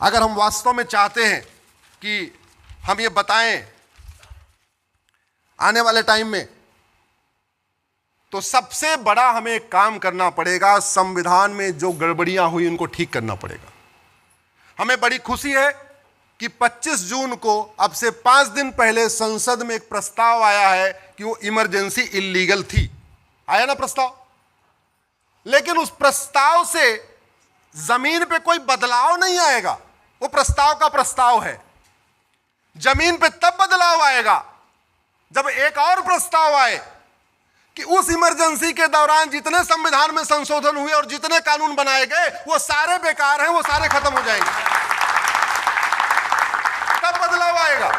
अगर हम वास्तव में चाहते हैं कि हम ये बताएं आने वाले टाइम में, तो सबसे बड़ा हमें एक काम करना पड़ेगा, संविधान में जो गड़बड़ियां हुई उनको ठीक करना पड़ेगा। हमें बड़ी खुशी है कि 25 जून को, अब से 5 दिन पहले, संसद में एक प्रस्ताव आया है कि वो इमरजेंसी इल्लीगल थी। आया ना प्रस्ताव? लेकिन उस प्रस्ताव से जमीन पे कोई बदलाव नहीं आएगा। वो प्रस्ताव का प्रस्ताव है। जमीन पे तब बदलाव आएगा जब एक और प्रस्ताव आए कि उस इमरजेंसी के दौरान जितने संविधान में संशोधन हुए और जितने कानून बनाए गए वो सारे बेकार हैं, वो सारे खत्म हो जाएंगे, तब बदलाव आएगा।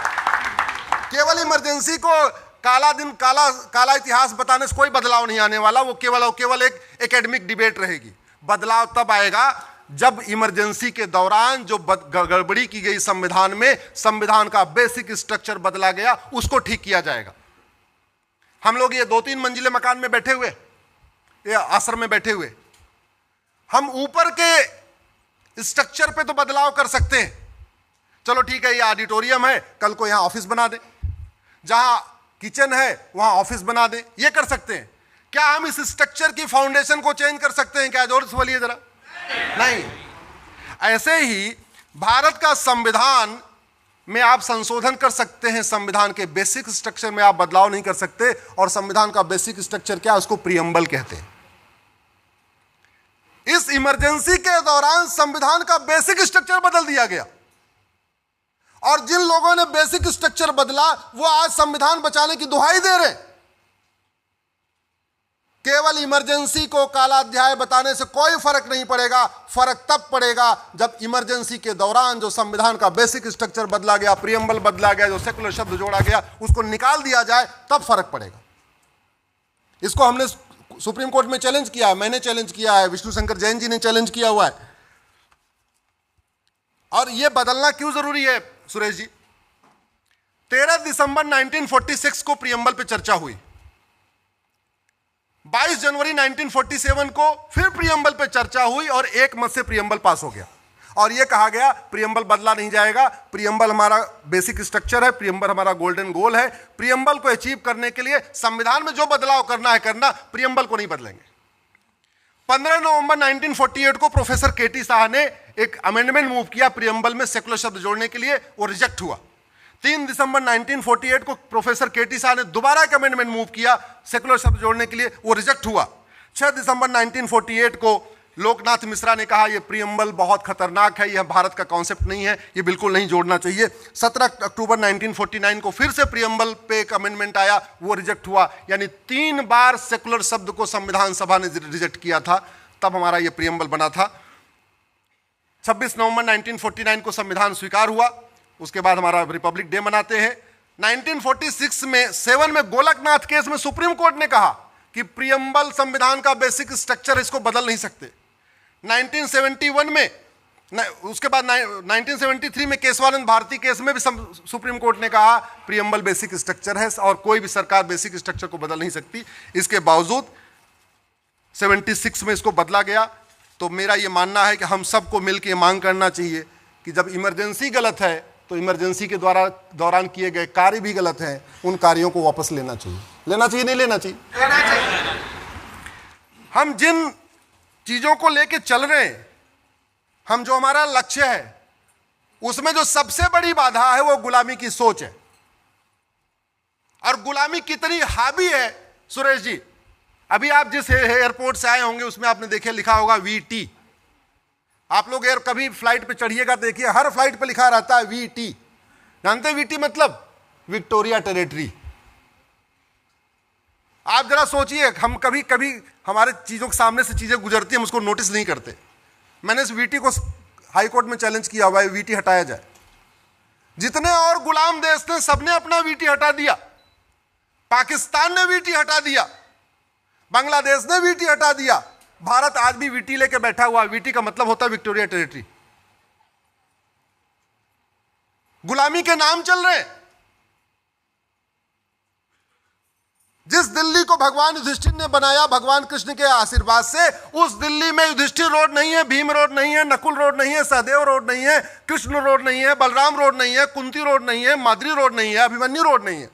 केवल इमरजेंसी को काला दिन, काला इतिहास बताने से कोई बदलाव नहीं आने वाला। वो केवल एक एकेडमिक डिबेट रहेगी। बदलाव तब आएगा जब इमरजेंसी के दौरान जो गड़बड़ी की गई संविधान में, संविधान का बेसिक स्ट्रक्चर बदला गया, उसको ठीक किया जाएगा। हम लोग ये 2-3 मंजिले मकान में बैठे हुए, ये आश्रम में बैठे हुए, हम ऊपर के स्ट्रक्चर पे तो बदलाव कर सकते हैं। चलो ठीक है, ये ऑडिटोरियम है, कल को यहां ऑफिस बना दें। जहां किचन है वहां ऑफिस बना दें, ये कर सकते हैं। क्या हम इस स्ट्रक्चर की फाउंडेशन को चेंज कर सकते हैं? क्या जोर से बोलिए जरा। नहीं। ऐसे ही भारत का संविधान में आप संशोधन कर सकते हैं, संविधान के बेसिक स्ट्रक्चर में आप बदलाव नहीं कर सकते। और संविधान का बेसिक स्ट्रक्चर क्या है? उसको प्रीएम्बल कहते हैं। इस इमरजेंसी के दौरान संविधान का बेसिक स्ट्रक्चर बदल दिया गया, और जिन लोगों ने बेसिक स्ट्रक्चर बदला वो आज संविधान बचाने की दुहाई दे रहे। केवल इमरजेंसी को काला अध्याय बताने से कोई फर्क नहीं पड़ेगा। फर्क तब पड़ेगा जब इमरजेंसी के दौरान जो संविधान का बेसिक स्ट्रक्चर बदला गया, प्रीएम्बल बदला गया, जो सेकुलर शब्द जोड़ा गया, उसको निकाल दिया जाए, तब फर्क पड़ेगा। इसको हमने सुप्रीम कोर्ट में चैलेंज किया है, मैंने चैलेंज किया है, विष्णु शंकर जैन जी ने चैलेंज किया हुआ है। और यह बदलना क्यों जरूरी है सुरेश जी? 13 दिसंबर 1946 को प्रीएम्बल पे चर्चा हुई। 22 जनवरी 1947 को फिर प्रीएम्बल पे चर्चा हुई और एक मत से प्रीएम्बल पास हो गया। और यह कहा गया प्रीएम्बल बदला नहीं जाएगा, प्रीएम्बल हमारा बेसिक स्ट्रक्चर है, प्रीएम्बल हमारा गोल्डन गोल है। प्रीएम्बल को अचीव करने के लिए संविधान में जो बदलाव करना है करना, प्रीएम्बल को नहीं बदलेंगे। 15 नवंबर 1948 को प्रोफेसर केटी शाह ने एक अमेंडमेंट मूव किया प्रीएम्बल में सेकुलर शब्द जोड़ने के लिए, वो रिजेक्ट हुआ। 3 दिसंबर 1948 को प्रोफेसर केटी शाह ने दोबारा एक अमेंडमेंट मूव किया सेकुलर शब्द जोड़ने के लिए, वो रिजेक्ट हुआ। 6 दिसंबर 1948 को लोकनाथ मिश्रा ने कहा यह प्रीएम्बल बहुत खतरनाक है, यह भारत का कॉन्सेप्ट नहीं है, यह बिल्कुल नहीं जोड़ना चाहिए। 17 अक्टूबर 1949 को फिर से प्रीएम्बल पे एक अमेंडमेंट आया, वो रिजेक्ट हुआ। यानी 3 बार सेकुलर शब्द को संविधान सभा ने रिजेक्ट किया था, तब हमारा यह प्रीएम्बल बना था। 26 नवंबर 1949 को संविधान स्वीकार हुआ, उसके बाद हमारा रिपब्लिक डे मनाते हैं। 1946 7 में गोलकनाथ केस में सुप्रीम कोर्ट ने कहा कि प्रीएम्बल संविधान का बेसिक स्ट्रक्चर, इसको बदल नहीं सकते। 1971 में, उसके बाद 1973 में केशवानंद भारती केस में भी सुप्रीम कोर्ट ने कहा प्रीएम्बल बेसिक स्ट्रक्चर है और कोई भी सरकार बेसिक स्ट्रक्चर को बदल नहीं सकती। इसके बावजूद 76 में इसको बदला गया। तो मेरा यह मानना है कि हम सबको मिलकर मांग करना चाहिए कि जब इमरजेंसी गलत है तो इमरजेंसी के दौरान किए गए कार्य भी गलत हैं, उन कार्यों को वापस लेना चाहिए। लेना चाहिए नहीं लेना चाहिए? लेना चाहिए। हम जिन चीजों को लेके चल रहे हैं, हम जो हमारा लक्ष्य है, उसमें जो सबसे बड़ी बाधा है वो गुलामी की सोच है। और गुलामी कितनी हावी है सुरेश जी, अभी आप जिस एयरपोर्ट से आए होंगे उसमें आपने देखे लिखा होगा VT। आप लोग कभी फ्लाइट पे चढ़िएगा, देखिए हर फ्लाइट पे लिखा रहता है VT। जानते हैं VT मतलब? Victoria territory. आप जरा सोचिए, हम कभी कभी हमारे चीजों के सामने से चीजें गुजरती हैं, हम उसको नोटिस नहीं करते। मैंने इस VT को हाई कोर्ट में चैलेंज किया हुआ है, VT हटाया जाए। जितने और गुलाम देश थे सबने अपना VT हटा दिया। पाकिस्तान ने VT हटा दिया, बांग्लादेश ने VT हटा दिया, भारत आज भी VT लेके बैठा हुआ। VT का मतलब होता है विक्टोरिया टेरिटरी। गुलामी के नाम चल रहे। जिस दिल्ली को भगवान युधिष्ठिर ने बनाया भगवान कृष्ण के आशीर्वाद से, उस दिल्ली में युधिष्ठिर रोड नहीं है, भीम रोड नहीं है, नकुल रोड नहीं है, सहदेव रोड नहीं है, कृष्ण रोड नहीं है, बलराम रोड नहीं है, कुंती रोड नहीं है, माद्री रोड नहीं है, अभिमन्यु रोड नहीं है।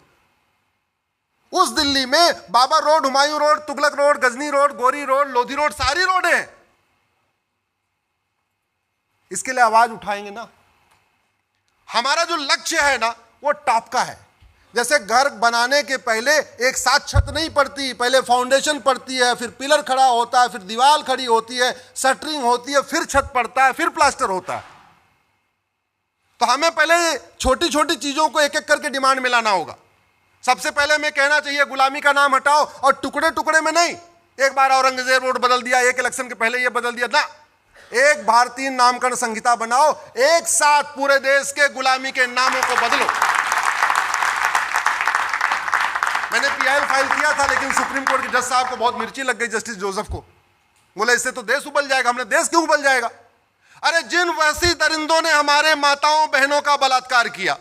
उस दिल्ली में Babar road, Humayun road, Tughlaq road, Ghazni road, Ghori road, Lodhi road, सारी रोड है। इसके लिए आवाज उठाएंगे ना। हमारा जो लक्ष्य है ना वो टॉप का है। जैसे घर बनाने के पहले एक साथ छत नहीं पड़ती, पहले फाउंडेशन पड़ती है, फिर पिलर खड़ा होता है, फिर दीवार खड़ी होती है, शटरिंग होती है, फिर छत पड़ता है, फिर प्लास्टर होता है। तो हमें पहले छोटी छोटी चीजों को एक एक करके डिमांड में लाना होगा। सबसे पहले मैं कहना चाहिए गुलामी का नाम हटाओ, और टुकड़े टुकड़े में नहीं। एक बार औरंगजेब रोड बदल दिया, एक इलेक्शन के पहले ये बदल दिया ना। एक भारतीय नामकरण संहिता बनाओ, एक साथ पूरे देश के गुलामी के नामों को बदलो। मैंने पीआईएल फाइल किया था, लेकिन सुप्रीम कोर्ट के जज साहब को बहुत मिर्ची लग गई, जस्टिस जोसेफ को। बोले इससे तो देश उबल जाएगा। हमने देश क्यों उबल जाएगा? अरे जिन वैसी दरिंदों ने हमारे माताओं बहनों का बलात्कार किया,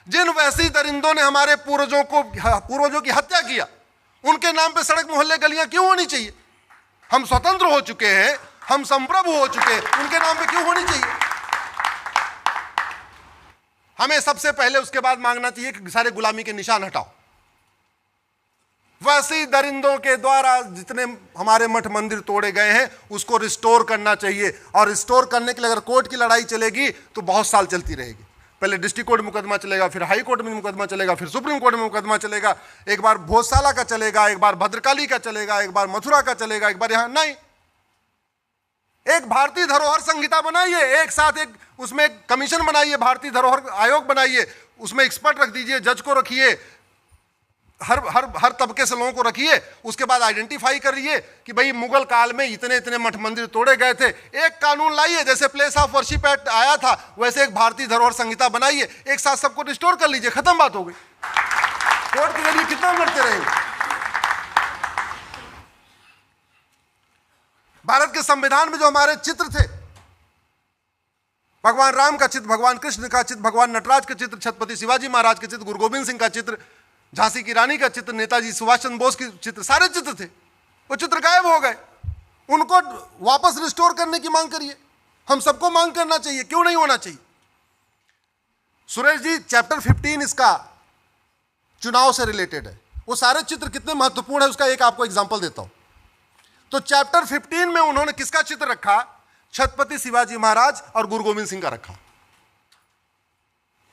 जिन वैसी दरिंदों ने हमारे पूर्वजों की हत्या किया, उनके नाम पे सड़क मोहल्ले गलियां क्यों होनी चाहिए? हम स्वतंत्र हो चुके हैं, हम संप्रभु हो चुके हैं, उनके नाम पे क्यों होनी चाहिए? हमें सबसे पहले उसके बाद मांगना चाहिए कि सारे गुलामी के निशान हटाओ। वैसी दरिंदों के द्वारा जितने हमारे मठ मंदिर तोड़े गए हैं उसको रिस्टोर करना चाहिए। और रिस्टोर करने के लिए अगर कोर्ट की लड़ाई चलेगी तो बहुत साल चलती रहेगी। पहले डिस्ट्रिक्ट कोर्ट में मुकदमा चलेगा, फिर हाई कोर्ट में मुकदमा चलेगा, फिर सुप्रीम कोर्ट में मुकदमा चलेगा। एक बार भोजशाला का चलेगा, एक बार भद्रकाली का चलेगा, एक बार मथुरा का चलेगा, एक बार यहां नहीं। एक भारतीय धरोहर संहिता बनाइए, एक साथ एक उसमें कमीशन बनाइए, भारतीय धरोहर आयोग बनाइए, उसमें एक्सपर्ट रख दीजिए, जज को रखिए, हर तबके से लोगों को रखिए। उसके बाद आइडेंटिफाई करिए कि भाई मुगल काल में इतने इतने मठ मंदिर तोड़े गए थे। एक कानून लाइए, जैसे प्लेस ऑफ वर्शिप एक्ट आया था वैसे एक भारतीय धरोहर संहिता बनाइए, एक साथ सबको रिस्टोर कर लीजिए, खत्म बात हो गई। कोर्ट के जरिए कितना लड़ते रहेंगे? भारत के संविधान में जो हमारे चित्र थे, भगवान राम का चित्र, भगवान कृष्ण का चित्र, भगवान नटराज का चित्र, छत्रपति शिवाजी महाराज के चित्र, गुरु गोविंद सिंह का चित्र, झांसी की रानी का चित्र, नेताजी सुभाष चंद्र बोस के चित्र, सारे चित्र थे। वो चित्र गायब हो गए। उनको वापस रिस्टोर करने की मांग करिए। हम सबको मांग करना चाहिए, क्यों नहीं होना चाहिए? सुरेश जी, चैप्टर 15 इसका चुनाव से रिलेटेड है। वो सारे चित्र कितने महत्वपूर्ण है उसका एक आपको एग्जांपल देता हूं। तो चैप्टर 15 में उन्होंने किसका चित्र रखा? छत्रपति शिवाजी महाराज और गुरु गोविंद सिंह का रखा।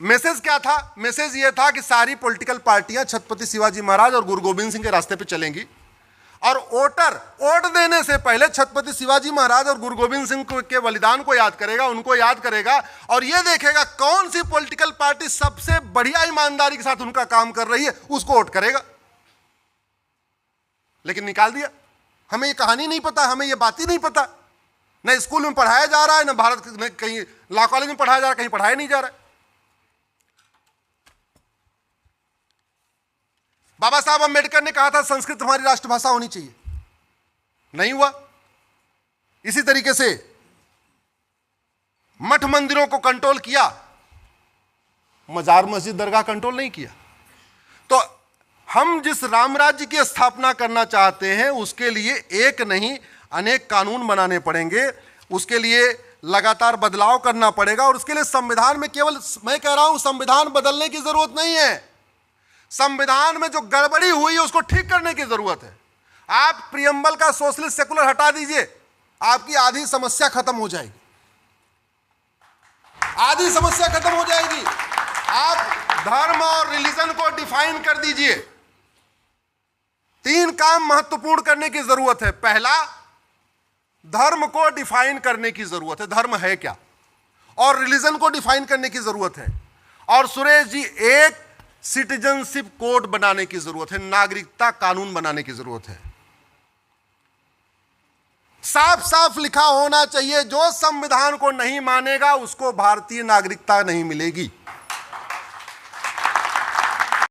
मैसेज क्या था? मैसेज यह था कि सारी पॉलिटिकल पार्टियां छत्रपति शिवाजी महाराज और गुरु गोविंद सिंह के रास्ते पे चलेंगी, और वोट देने से पहले छत्रपति शिवाजी महाराज और गुरु गोविंद सिंह के बलिदान को याद करेगा, उनको याद करेगा, और यह देखेगा कौन सी पॉलिटिकल पार्टी सबसे बढ़िया ईमानदारी के साथ उनका काम कर रही है, उसको वोट करेगा। लेकिन निकाल दिया। हमें ये कहानी नहीं पता, हमें ये बात ही नहीं पता। न स्कूल में पढ़ाया जा रहा है, न भारत में कहीं लॉ कॉलेज में पढ़ाया जा रहा है, कहीं पढ़ाया नहीं जा रहा है। बाबा साहब अम्बेडकर ने कहा था संस्कृत हमारी राष्ट्रभाषा होनी चाहिए, नहीं हुआ। इसी तरीके से मठ मंदिरों को कंट्रोल किया, मजार मस्जिद दरगाह कंट्रोल नहीं किया। तो हम जिस राम राज्य की स्थापना करना चाहते हैं उसके लिए एक नहीं अनेक कानून बनाने पड़ेंगे, उसके लिए लगातार बदलाव करना पड़ेगा। और उसके लिए संविधान में केवल मैं कह रहा हूं संविधान बदलने की जरूरत नहीं है, संविधान में जो गड़बड़ी हुई है उसको ठीक करने की जरूरत है। आप प्रियम्बल का सोशलिस्ट सेकुलर हटा दीजिए, आपकी आधी समस्या खत्म हो जाएगी, आधी समस्या खत्म हो जाएगी। आप धर्म और रिलीजन को डिफाइन कर दीजिए। 3 काम महत्वपूर्ण करने की जरूरत है। पहला, धर्म को डिफाइन करने की जरूरत है, धर्म है क्या, और रिलीजन को डिफाइन करने की जरूरत है। और सुरेश जी, एक सिटीजनशिप कोड बनाने की जरूरत है, नागरिकता कानून बनाने की जरूरत है। साफ साफ लिखा होना चाहिए, जो संविधान को नहीं मानेगा उसको भारतीय नागरिकता नहीं मिलेगी।